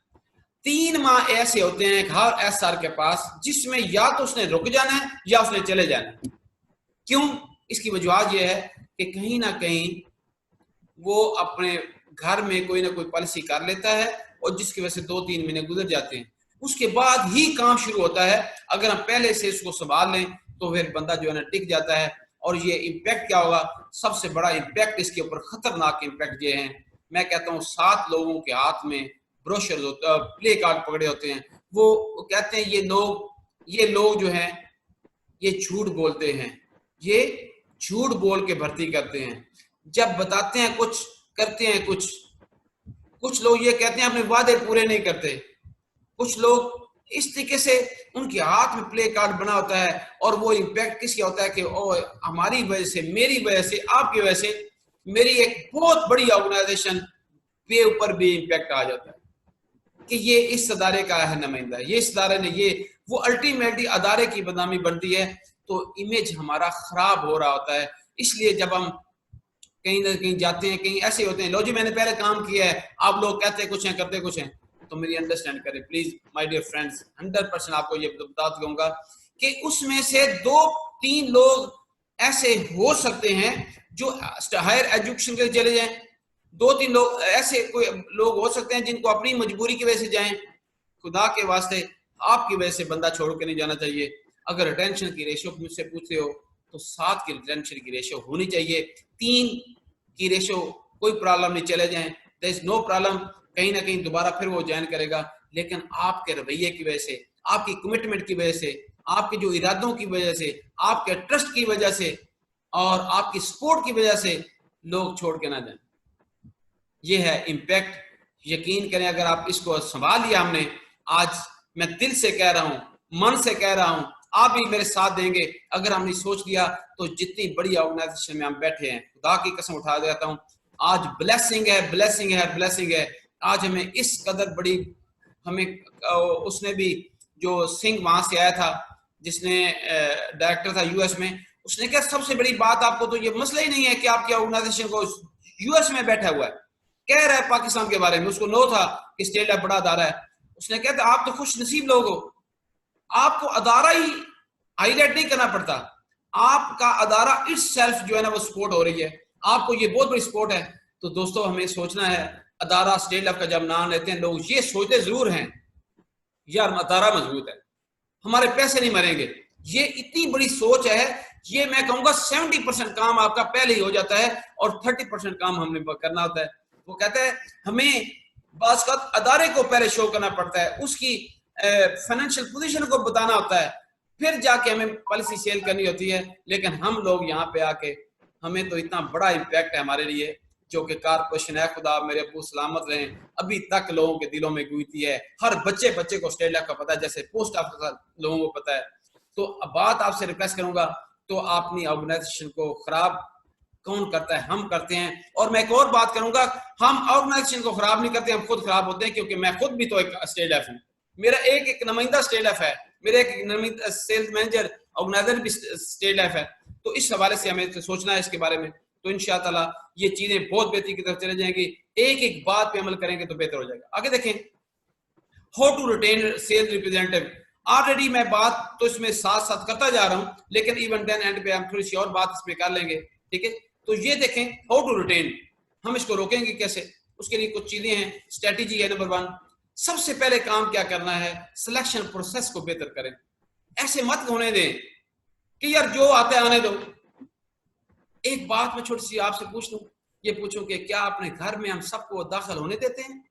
3 माह ऐसे होते हैं हर एसआर के पास जिसमें या तो उसने रुक जाना है या उसने चले जाना है। क्यों? इसकी वजह यह है कि कहीं ना कहीं वो अपने घर में कोई ना कोई पॉलिसी कर लेता है और जिसकी वजह से 2-3 महीने गुजर जाते हैं, उसके बाद ही काम शुरू होता है। अगर हम पहले से इसको संभाल लें तो फिर बंदा जो है ना टिक जाता है। और ये इम्पैक्ट क्या होगा, सबसे बड़ा इम्पैक्ट इसके ऊपर खतरनाक इम्पैक्ट ये है, मैं कहता हूँ 7 लोगों के हाथ में ब्रोशर होता है, प्ले कार्ड पकड़े होते हैं। वो कहते हैं ये लोग जो हैं ये झूठ बोलते हैं, ये झूठ बोल के भर्ती करते हैं। जब बताते हैं कुछ, करते हैं कुछ। कुछ लोग ये कहते हैं अपने वादे पूरे नहीं करते। कुछ लोग इस तरीके से उनके हाथ में प्ले कार्ड बना होता है और वो इम्पैक्ट किसका होता है कि हमारी वजह से, मेरी वजह से, आपकी वजह से मेरी एक बहुत बड़ी ऑर्गेनाइजेशन पे ऊपर भी इम्पैक्ट आ जाता है कि ये इस अदारे का है नुमाइंदा, ये इस अदारे ने, ये वो अल्टीमेटली अदारे की बदनामी बनती है। तो इमेज हमारा खराब हो रहा होता है। इसलिए जब हम कहीं ना कहीं जाते हैं, कहीं ऐसे होते हैं, लो जी मैंने पहले काम किया है, आप लोग कहते कुछ हैं करते कुछ हैं, तो मेरी अंडरस्टैंड करें प्लीज माय डियर फ्रेंड्स। 100% आपको ये बता दूंगा कि उसमें से 2-3 लोग ऐसे हो सकते हैं जो हायर एजुकेशन के लिए चले जाएं। 2-3 लोग ऐसे कोई लोग हो सकते हैं जिनको अपनी मजबूरी की वजह से जाएं। खुदा के वास्ते आपकी वजह से बंदा छोड़ के नहीं जाना चाहिए। अगर रिटेंशन की रेशियो मुझसे पूछते हो तो 7 की रिटेंशन की रेशियो होनी चाहिए। 3 की रेशियो कोई प्रॉब्लम नहीं, चले जाएं, देयर इज नो प्रॉब्लम। कहीं ना कहीं दोबारा फिर वो ज्वाइन करेगा, लेकिन आपके रवैये की वजह से, आपकी कमिटमेंट की वजह से, आपके जो इरादों की वजह से, आपके ट्रस्ट की वजह से और आपकी सपोर्ट की वजह से लोग छोड़ के ना जाएं। ये है इम्पैक्ट। यकीन करें अगर आप इसको संभाल लिया हमने, आज मैं दिल से कह रहा हूं, मन से कह रहा हूं, आप भी मेरे साथ देंगे। अगर हमने सोच लिया तो जितनी बड़ी ऑर्गेनाइजेशन में हम बैठे हैं, खुदा की कसम उठा देता हूं, आज ब्लेसिंग है, ब्लेसिंग है, ब्लेसिंग है। आज हमें इस कदर बड़ी, हमें उसने भी जो सिंह वहां से आया था, जिसने डायरेक्टर था यूएस में, उसने कहा सबसे बड़ी बात आपको तो ये मसला ही नहीं है कि आपकी ऑर्गेनाइजेशन को यूएस में बैठा हुआ है, कह रहा है पाकिस्तान के बारे में, उसको नो था कि स्टेट बड़ा अदारा है। उसने कहा था आप तो खुश नसीब लोग हो, आपको अदारा ही हाईलाइट नहीं करना पड़ता, आपका अदारा इट्स सेल्फ जो है ना वो सपोर्ट हो रही है, आपको ये बहुत बड़ी सपोर्ट है। तो दोस्तों हमें सोचना है, अदारा स्टेट लेवल का जब नाम लेते हैं लोग ये सोचते जरूर हैं यार अदारा मजबूत है, हमारे पैसे नहीं मरेंगे। ये इतनी बड़ी सोच है, ये मैं कहूंगा 70% काम आपका पहले ही हो जाता है और 30% काम हमने करना होता है। वो कहता है हमें बात अदारे को पहले शो करना पड़ता है, उसकी फाइनेंशियल पोजीशन को बताना होता है, फिर जाके हमें पॉलिसी सेल करनी होती है। लेकिन हम लोग यहाँ पे आके, हमें तो इतना बड़ा इम्पैक्ट है हमारे लिए, जो कि कारपोरेशन है, खुदा मेरे अब्बू सलामत रहे, अभी तक लोगों के दिलों में गूंजती है। हर बच्चे को स्टेट लेवल का पता है, जैसे पोस्ट ऑफिस का लोगों को पता है। तो बात आपसे रिक्वेस्ट करूंगा, तो अपनी ऑर्गेनाइजेशन को खराब कौन करता है? हम करते हैं। और मैं एक और बात करूंगा, हम ऑर्गेनाइजेशन को खराब नहीं करते, हम खुद खराब होते हैं, क्योंकि मैं खुद भी तो एक स्टेट एफ हूं, मेरा एक नुमाइंदा स्टेट एफ है। मेरे एक नियमित सेल्स मैनेजर ऑर्गेनाइजर भी स्टेट लाइफ है, तो इस हवाले से हमें सोचना है इसके बारे में। तो इंशाअल्लाह ये चीजें बहुत बेहतरी की तरफ चले जाएंगी, एक एक बात पे अमल करेंगे तो बेहतर हो जाएगा। आगे देखें, how to retain sales representative. Already मैं बात तो इसमें साथ साथ करता जा रहा हूं, लेकिन इवन देन एंड पे हम थोड़ी सी और बात इसमें कर लेंगे, ठीक है। तो ये देखें, हाउ टू रिटेन, हम इसको रोकेंगे कैसे, उसके लिए कुछ चीजें हैं। स्ट्रेटेजी है नंबर 1, सबसे पहले काम क्या करना है, सिलेक्शन प्रोसेस को बेहतर करें। ऐसे मत होने दें कि यार जो आता है आने दो। एक बात मैं छोटी सी आपसे पूछ लूं, ये पूछूं कि क्या अपने घर में हम सबको दाखिल होने देते हैं?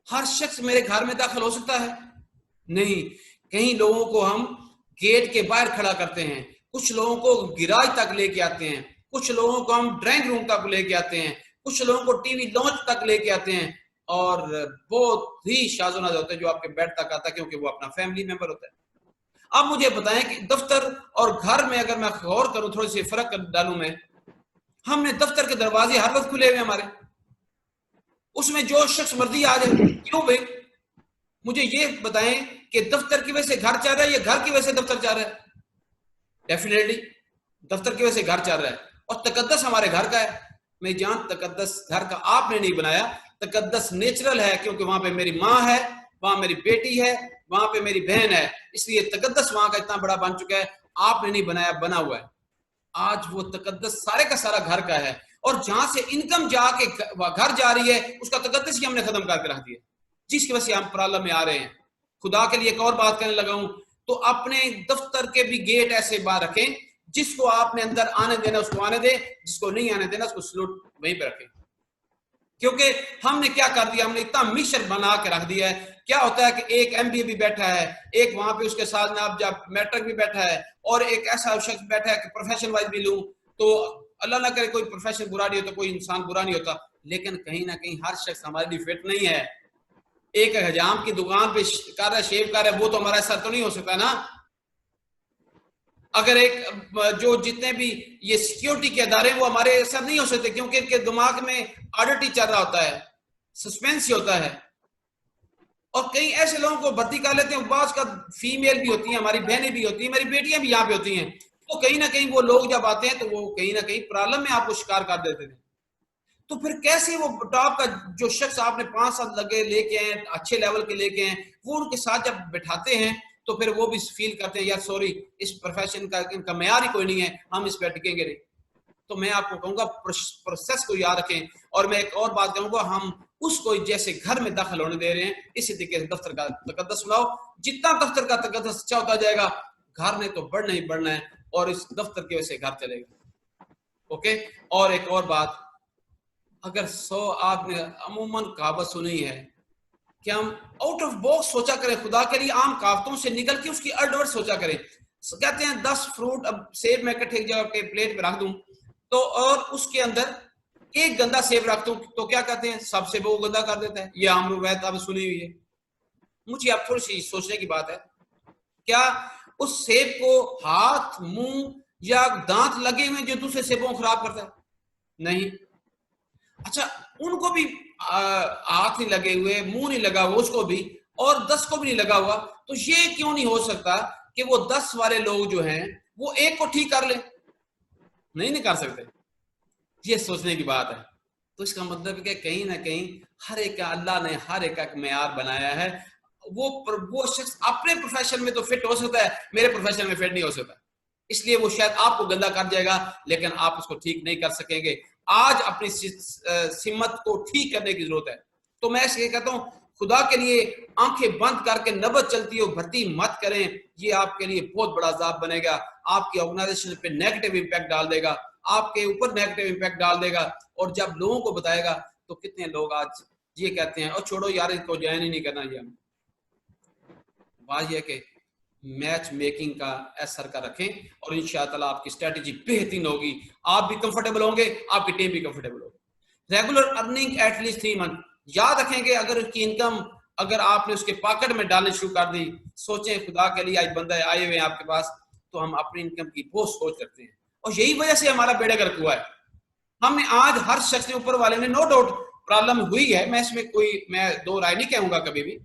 हर शख्स मेरे घर में दाखिल हो सकता है? नहीं। कई लोगों को हम गेट के बाहर खड़ा करते हैं, कुछ लोगों को गिराज तक लेके आते हैं, कुछ लोगों को हम ड्राइंग रूम तक लेके आते हैं, कुछ लोगों को टीवी लॉन्च तक लेके आते हैं, और बहुत ही शाज़ोनाज होते हैं जो आपके बेड तक आता है, क्योंकि वो अपना फैमिली मेंबर होता है। अब मुझे बताएं कि दफ्तर और घर में अगर मैं गौर करूं, थोड़ी सी फर्क डालूं मैं, हमने दफ्तर के दरवाजे हर वक्त खुले हुए हमारे, उसमें जो शख्स मर्जी आ जाए, क्यों भाई? मुझे ये बताएं कि दफ्तर की वजह से घर चल रहा है या घर की वजह से दफ्तर चल रहा है? डेफिनेटली दफ्तर की वजह से घर चल रहा है, और तकद्दस हमारे घर का है। मैं जान, तकद्दस घर का आपने नहीं बनाया, तकद्दस नेचुरल है, क्योंकि वहां पे मेरी माँ है, वहां मेरी बेटी है, वहां पे मेरी बहन है, इसलिए तकद्दस वहां का इतना बड़ा बन चुका है। आपने नहीं बनाया, बना हुआ है। आज वो तकद्दस सारे का सारा घर का है, और जहां से इनकम जाके घर जा रही है उसका तकद्दस ही हमने खत्म करके रख दिया, जिसकी वजह से हम प्रॉब्लम में आ रहे हैं। खुदा के लिए एक और बात करने लगा हूं, तो अपने दफ्तर के भी गेट ऐसे बाहर रखें, जिसको आपने अंदर आने देना उसको आने दे, जिसको नहीं आने देना उसको सलूट वहीं पे रखें। क्योंकि हमने क्या कर दिया, हमने इतना मिक्सचर बना के रख दिया है। क्या होता है कि एक एमबीए भी बैठा है, एक वहां पे उसके साथ में आप जब मैट्रिक भी बैठा है, और एक ऐसा शख्स बैठा है कि प्रोफेशन वाइज भी लूं, तो अल्लाह ना करे कोई प्रोफेशन बुरा नहीं होता, कोई इंसान बुरा नहीं होता, लेकिन कहीं ना कहीं हर शख्स हमारे लिए फिट नहीं है। एक हजाम की दुकान पे कर रहा है, शेव कर रहा है, वो तो हमारा असर तो नहीं हो सकता ना। अगर एक जो जितने भी ये सिक्योरिटी के अदारे वो हमारे असर नहीं हो सकते, क्योंकि इनके दिमाग में ऑडिट ही चल रहा होता है, सस्पेंस ही होता है। और कई ऐसे लोगों को भर्ती कर लेते हैं, बास का फीमेल भी होती है, हमारी बहनें भी होती हैं, हमारी बेटियां भी यहाँ पे होती हैं, तो कहीं ना कहीं वो लोग जब आते हैं तो वो कहीं ना कहीं प्रॉब्लम में आपको शिकार कर देते थे। तो फिर कैसे वो टॉप का जो शख्स आपने 5 साल लगे लेके आए, अच्छे लेवल के लेके आए, वो उनके साथ जब बैठाते हैं तो फिर वो भी फील करते हैं यार सॉरी, इस प्रोफेशन का इनका मेयार ही कोई नहीं है, हम इस पे टिकेंगे नहीं। तो मैं आपको कहूंगा प्रोसेस को याद रखें। और मैं एक और बात कहूंगा, हम उसको जैसे घर में दाखिल होने दे रहे हैं, इसी तरीके से दफ्तर का तकद्दस बनाओ। जितना दफ्तर का तकद्दस अच्छा होता जाएगा, घर ने तो बढ़ना ही बढ़ना है, और इस दफ्तर की वजह से घर चलेगा। ओके। और एक और बात, अगर 100 आपने अमूमन कहावत सुनी है कि हम आउट ऑफ बॉक्स सोचा करें, खुदा के लिए आम कहावतों से निकल के उसकी अल्टरनेट सोचा करें। कहते हैं 10 फ्रूट, अब सेब मैं इकट्ठे जगह पे प्लेट पे रख दूं, तो और उसके अंदर एक गंदा सेब रख दूं, तो क्या कहते हैं, सब सेब वो गंदा कर देता है। ये आम रवायत आपने सुनी हुई है। मुझे आप थोड़ी सी सोचने की बात है, क्या उस सेब को हाथ, मुंह या दांत लगे हुए जो दूसरे सेबों को खराब करता है? नहीं। अच्छा, उनको भी हाथ नहीं लगे हुए, मुंह नहीं लगा हुआ उसको भी, और 10 को भी नहीं लगा हुआ, तो ये क्यों नहीं हो सकता कि वो 10 वाले लोग जो हैं वो एक को ठीक कर ले? नहीं कर सकते। ये सोचने की बात है। तो इसका मतलब कि कहीं ना कहीं हर एक का अल्लाह ने हर एक का मेयार बनाया है। वो शख्स अपने प्रोफेशन में तो फिट हो सकता है, मेरे प्रोफेशन में फिट नहीं हो सकता, इसलिए वो शायद आपको गंदा कर जाएगा, लेकिन आप उसको ठीक नहीं कर सकेंगे। आज अपनी सिमत को ठीक करने की जरूरत है। तो मैं इसलिए कहता हूं, खुदा के लिए आंखें बंद करके नबज चलती हो भर्ती मत करें, ये आपके लिए बहुत बड़ा अजाब बनेगा, आपकी ऑर्गेनाइजेशन पे नेगेटिव इंपैक्ट डाल देगा, आपके ऊपर नेगेटिव इंपैक्ट डाल देगा। और जब लोगों को बताएगा तो कितने लोग आज ये कहते हैं और छोड़ो यार, इनको ज्वाइन ही नहीं करना। ये बात यह कि मैच मेकिंग का असर का रखें, और इंशाअल्लाह आपकी स्ट्रेटेजी बेहतरीन होगी, आप भी कंफर्टेबल होंगे, आपकी टीम भी कंफर्टेबल होगी। रेगुलर अर्निंग एटलीस्ट 3 मंथ, याद रखेंगे अगर उसकी इनकम अगर आपने उसके पॉकेट में डालनी शुरू कर दी, सोचें खुदा के लिए आज बंदा आए हुए हैं आपके पास, तो हम अपनी इनकम की बहुत सोच रखते हैं, और यही वजह से हमारा बेड़ा गर्क हुआ है। हमने आज हर शख्स ने, ऊपर वाले ने नो डाउट प्रॉब्लम हुई है, मैं इसमें कोई मैं दो राय नहीं कहूंगा, कभी भी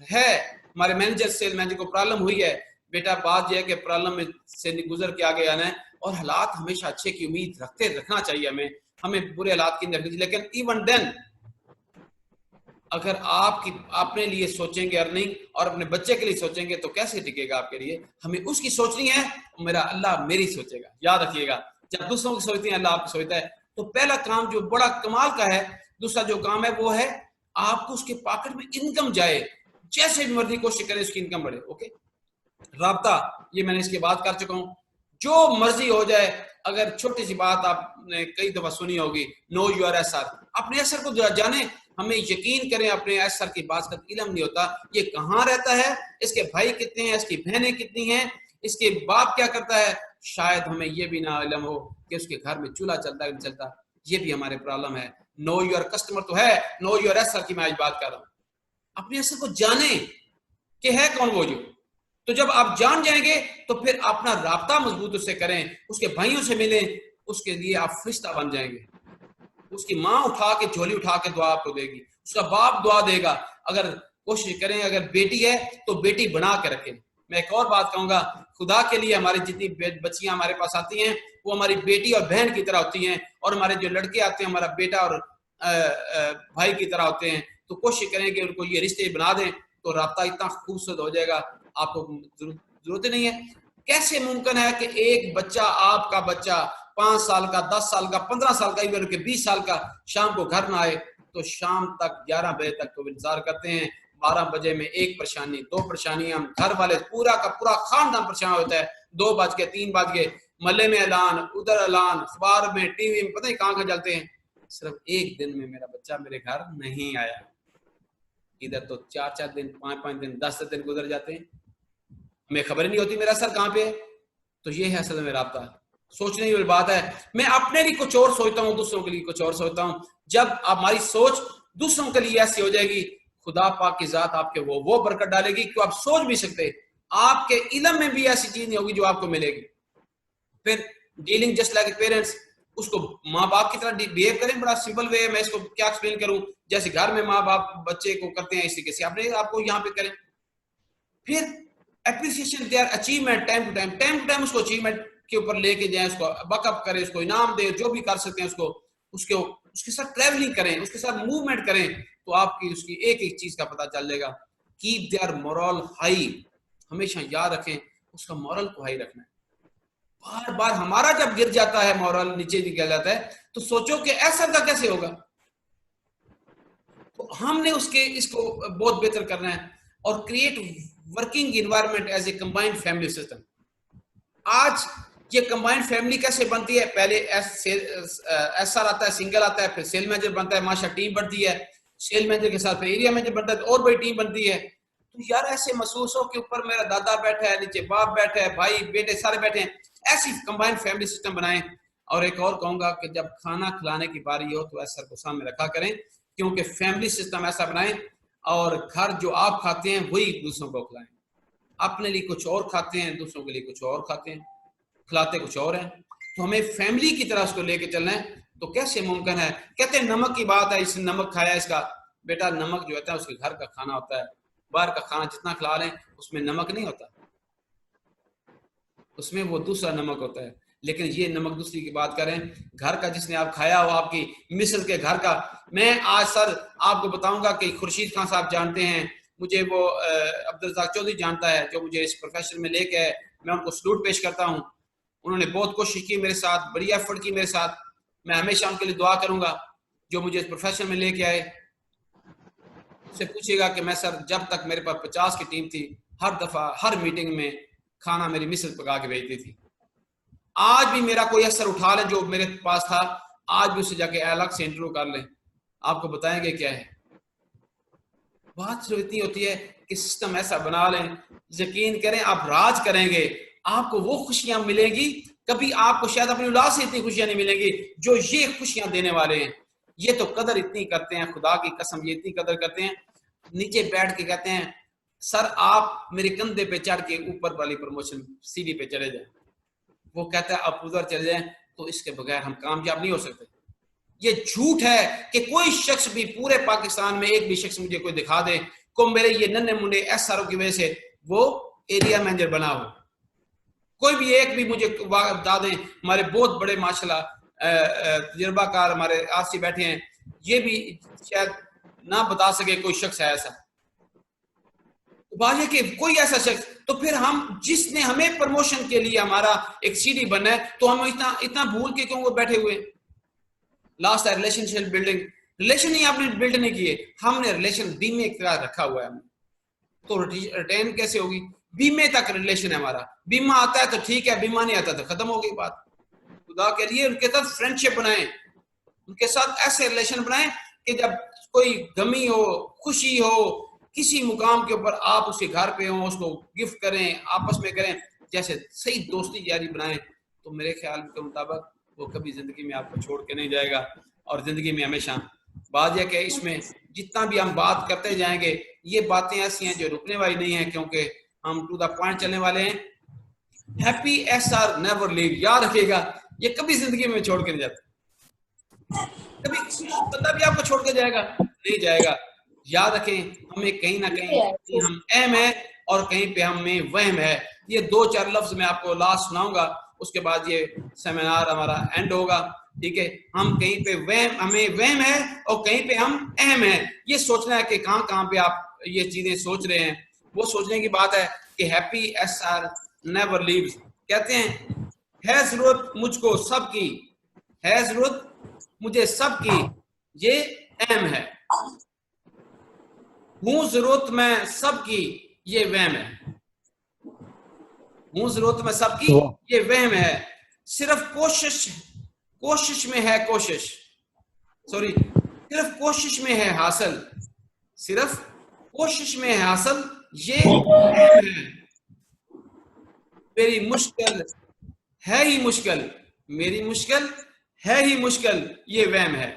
है हमारे मैनेजर सेल मैनेजर को प्रॉब्लम हुई है, बेटा बात यह है कि प्रॉब्लम में से गुजर के आगे आना है, और हालात हमेशा अच्छे की उम्मीद रखना चाहिए, हमें बुरे हालात की नहीं रखनी चाहिए। लेकिन इवन देन अगर आपकी अपने लिए सोचेंगे अर्निंग और अपने बच्चे के लिए सोचेंगे तो कैसे टिकेगा आपके लिए? हमें उसकी सोचनी है, मेरा अल्लाह मेरी सोचेगा। याद रखिएगा, जब दूसरों की सोचते हैं अल्लाह आपकी सोचता है। तो पहला काम जो बड़ा कमाल का है, दूसरा जो काम है वो है आपको उसके पॉकेट में इनकम जाए, जैसे भी मर्जी कोशिश करें उसकी इनकम बढ़े। ओके, राब्ता, ये मैंने इसकी बात कर चुका हूँ, जो मर्जी हो जाए। अगर छोटी सी बात आपने कई दफा सुनी होगी, नो योर एसआर, अपने एसआर को जाने। हमें यकीन करें, अपने एसआर की बात का इल्म नहीं होता, ये कहाँ रहता है, इसके भाई कितने हैं, इसकी बहनें कितनी हैं, इसके बाप क्या करता है, शायद हमें ये भी ना इल्म हो कि उसके घर में चूल्हा चलता है नहीं चलता। ये भी हमारे प्रॉब्लम है। नो योर कस्टमर तो है, नो योर एसआर की मैं आज बात कर रहा हूँ। अपने एसआर को जाने कि है कौन वो जो। तो जब आप जान जाएंगे तो फिर अपना राब्ता मजबूत उससे करें, उसके भाइयों से मिलें, उसके लिए आप फरिश्ता बन जाएंगे। उसकी माँ उठा के झोली उठा के दुआ आपको देगी, उसका बाप दुआ देगा। अगर कोशिश करें, अगर बेटी है तो बेटी बना के रखें। मैं एक और बात कहूंगा, खुदा के लिए हमारी जितनी बच्चियां हमारे पास आती हैं वो हमारी बेटी और बहन की तरह होती हैं, और हमारे जो लड़के आते हैं हमारा बेटा और भाई की तरह होते हैं। तो कोशिश करें कि उनको ये रिश्ते बना दें, तो राब्ता इतना खूबसूरत हो जाएगा, आपको जरूरत नहीं है। कैसे मुमकिन है कि एक बच्चा, आपका बच्चा 5 साल का, 10 साल का, 15 साल का, इवन के 20 साल का, शाम को घर ना आए तो शाम तक 11 बजे तक तो इंतजार करते हैं। 12 बजे में एक परेशानी, 2 परेशानी, हम घर वाले पूरा का पूरा खानदान परेशान होता है। 2 बज के 3 बज गए, मल्ले में ऐलान, उधर ऐलान, अखबार में, टीवी में, पता नहीं कहाँ जलते हैं। सिर्फ एक दिन में मेरा बच्चा मेरे घर नहीं आया, इधर तो 4-4 दिन, 5-5 दिन, 10 दिन गुजर जाते हैं, हमें खबर नहीं होती मेरा सर कहाँ पे है। तो ये है असल में राब्ता। सोचने वाली बात है। मैं अपने लिए कुछ और सोचता हूँ, दूसरों के लिए कुछ और सोचता हूँ। जब हमारी सोच दूसरों के लिए ऐसी हो जाएगी, खुदा पाक की जात आपके वो बरकत डालेगी कि आप सोच भी सकते, आपके इल्म में भी ऐसी चीज नहीं होगी जो आपको मिलेगी। फिर डीलिंग जस्ट लाइक पेरेंट्स, उसको माँ बाप की तरह बिहेव करें। बड़ा सिंपल वे है, मैं इसको क्या एक्सप्लेन करूं, जैसे घर में माँ बाप बच्चे को करते हैं इसी कैसे अपने आपको यहाँ पे करें। फिर appreciation their achievement, time to time उसको अचीवमेंट के ऊपर लेके जाएं, उसको बकअप करें, उसको इनाम दें, जो भी कर सकते हैं उसको, उसके साथ ट्रैवलिंग करें, उसके साथ मूवमेंट करें, तो आपकी उसकी एक एक चीज का पता चल जाएगा। कीप देयर मोरल हाई, हमेशा याद रखें उसका मोरल को हाई रखना है। बार बार हमारा जब गिर जाता है, मोरल नीचे निकल जाता है, तो सोचो कि ऐसा का कैसे होगा। तो हमने इसको बहुत बेहतर करना है और create working environment as a combined family system. आज ये कंबाइंड फैमिली कैसे बनती है? पहले एसआर आता है, सिंगल आता है, फिर सेल मैनेजर बनता है, माशा टीम बनती है, सेल मैनेजर के साथ फिर एरिया मैनेजर बनता है, तो और बड़ी टीम बनती है। तो यार ऐसे महसूस हो कि ऊपर मेरा दादा बैठा है, नीचे बाप बैठा है, भाई बेटे सारे बैठे हैं। ऐसी कंबाइंड फैमिली सिस्टम बनाएं। और एक और कहूंगा कि जब खाना खिलाने की बारी हो तो एसआर को सामने रखा करें, क्योंकि फैमिली सिस्टम ऐसा बनाएं और घर जो आप खाते हैं वही दूसरों को खिलाएं। अपने लिए कुछ और खाते हैं, दूसरों के लिए कुछ और खाते हैं, खिलाते कुछ और हैं। तो हमें फैमिली की तरह उसको लेके चलना है। तो कैसे मुमकिन है? कहते हैं नमक की बात है, इसने नमक खाया इसका। बेटा नमक जो होता है उसके घर का खाना होता है, बाहर का खाना जितना खिला लें उसमें नमक नहीं होता, उसमें वो दूसरा नमक होता है। लेकिन ये नमक दूसरी की बात करें, घर का जिसने आप खाया हो, आपकी मिस्र के घर का। मैं आज सर आपको बताऊंगा कि खुर्शीद खान साहब जानते हैं मुझे, वो अब्दुल रज़ाक चौधरी जानता है जो मुझे इस प्रोफेशन में लेके है, मैं उनको सलूट पेश करता हूँ। उन्होंने बहुत कोशिश की मेरे साथ, बड़ी एफर्ट की मेरे साथ। मैं हमेशा उनके लिए दुआ करूंगा जो मुझे इस प्रोफेशन में लेके आए। उससे पूछिएगा कि मैं सर जब तक मेरे पास 50 की टीम थी, हर दफा हर मीटिंग में खाना मेरी मिस्र पका के भेजती थी। आज भी मेरा कोई असर उठा ले जो मेरे पास था, आज भी उससे जाके अलग से इंटरव्यू कर लें, आपको बताएंगे क्या है। बात सिर्फ इतनी होती है कि सिस्टम ऐसा बना लें, यकीन करें आप राज करेंगे, आपको वो खुशियां मिलेंगी। कभी आपको शायद अपनी औलाद से इतनी खुशियां नहीं मिलेंगी जो ये खुशियां देने वाले हैं। ये तो कदर इतनी करते हैं, खुदा की कसम ये इतनी कदर करते हैं, नीचे बैठ के कहते हैं सर आप मेरे कंधे पे चढ़ के ऊपर वाली प्रमोशन सीढ़ी पे चले जाए। वो कहता है आप उधर चले जाएं, तो इसके बगैर हम कामयाब नहीं हो सकते। ये झूठ है कि कोई शख्स भी पूरे पाकिस्तान में एक भी शख्स मुझे कोई दिखा दे, को मेरे ये नन्हे मुंडे SRO की वजह से वो एरिया मैनेजर बना हो। कोई भी एक भी मुझे बता दें, हमारे बहुत बड़े माशाल्लाह तजुर्बाकार हमारे आरसी बैठे हैं, ये भी शायद ना बता सके कोई शख्स है ऐसा। तो बात है कि कोई ऐसा शख्स, तो फिर हम जिसने हमें प्रमोशन के लिए हमारा एक सीढ़ी बना है, तो हम इतना भूल के क्यों वो बैठे हुए। लास्ट है रिलेशनशिप बिल्डिंग। रिलेशन ही आपने बिल्ड नहीं किए, हमने रिलेशन बीमे का रखा हुआ है हमने, तो रिटेन कैसे होगी। बीमे तक रिलेशन है हमारा, बीमा आता है तो ठीक है, बीमा नहीं आता तो खत्म हो गई बात। खुदा के लिए उनके साथ फ्रेंडशिप बनाएं, उनके साथ ऐसे रिलेशन बनाएं कि जब कोई गमी हो, खुशी हो, किसी मुकाम के ऊपर आप उसके घर पे हो, उसको गिफ्ट करें, आपस में करें, जैसे सही दोस्ती जारी बनाएं, तो मेरे ख्याल के मुताबिक वो कभी जिंदगी में आपको छोड़ के नहीं जाएगा। और जिंदगी में हमेशा बात यह कि इसमें जितना भी हम बात करते जाएंगे, ये बातें ऐसी हैं जो रुकने वाली नहीं है, क्योंकि हम टू द पॉइंट चलने वाले हैं। हैप्पी SR नेवर लीव, याद रखिएगा, ये कभी जिंदगी में छोड़ के नहीं जाता। कभी बंदा भी आपको छोड़ के जाएगा नहीं जाएगा। याद रखें, हमें कहीं ना कहीं हम अहम है और कहीं पे हमें वहम है। ये 2-4 लफ्ज मैं आपको लास्ट सुनाऊंगा, उसके बाद ये सेमिनार हमारा एंड होगा। ठीक है, हम कहीं पे हमें वहम है और कहीं पे हम अहम है। ये सोचना है कि कहाँ पे आप ये चीजें सोच रहे हैं, वो सोचने की बात है कि हैप्पी SR नेवर लीव्स। कहते हैं है जरूरत मुझको सबकी, है जरूरत मुझे सबकी, ये अहम है। हूं जरूरत में सबकी, ये वहम है। हूं जरूरत में सबकी, ये वहम है। सिर्फ कोशिश में है कोशिश, सॉरी, सिर्फ कोशिश में है हासिल, सिर्फ कोशिश में है हासिल, ये वहम है। मेरी मुश्किल है ही मुश्किल, मेरी मुश्किल है ही मुश्किल, ये वहम है।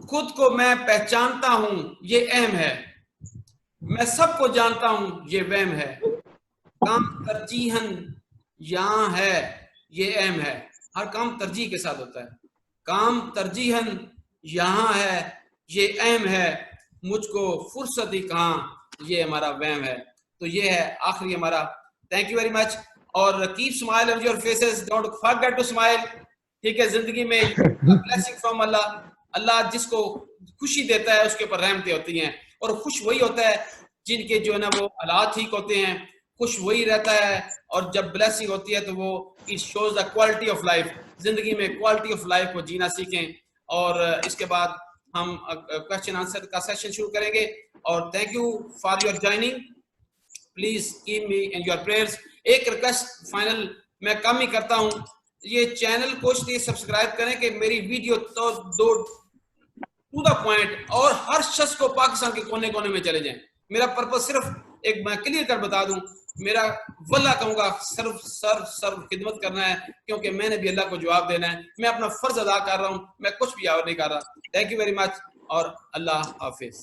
खुद को मैं पहचानता हूं, ये अहम है। मैं सबको जानता हूं, ये वहम है। काम तरजीहन यहां है, ये अहम है। हर काम तरजीह के साथ होता है। काम तरजीहन यहां है, ये अहम है। मुझको फुर्सत ही कहां, ये हमारा वहम है। तो ये है आखिरी हमारा। Thank you very much. और keep smile on your faces, don't forget to smile. ठीक है, जिंदगी में ब्लेसिंग फ्रॉम अल्लाह। अल्लाह जिसको खुशी देता है उसके ऊपर रहमतें होती हैं, और खुश वही होता है जिनके जो है ना वो हालात ठीक होते हैं, खुश वही रहता है। और जब ब्लेसिंग होती है तो वो it shows the quality of life. जिंदगी में क्वालिटी ऑफ लाइफ को जीना सीखें। और इसके बाद हम क्वेश्चन आंसर का सेशन शुरू करेंगे। और thank you for your joining, please keep me in your prayers. एक रिक्वेस्ट फाइनल मैं कम ही करता हूँ, ये चैनल को इसलिए सब्सक्राइब करें कि मेरी वीडियो तो दो टू द पॉइंट और हर शख्स को पाकिस्तान के कोने कोने में चले जाएं। मेरा पर्पस सिर्फ एक मैं क्लियर कर बता दूं, मेरा वल्लाह कहूंगा सर्व खिदमत करना है, क्योंकि मैंने भी अल्लाह को जवाब देना है। मैं अपना फर्ज अदा कर रहा हूं, मैं कुछ भी और नहीं कर रहा। थैंक यू वेरी मच और अल्लाह हाफिज।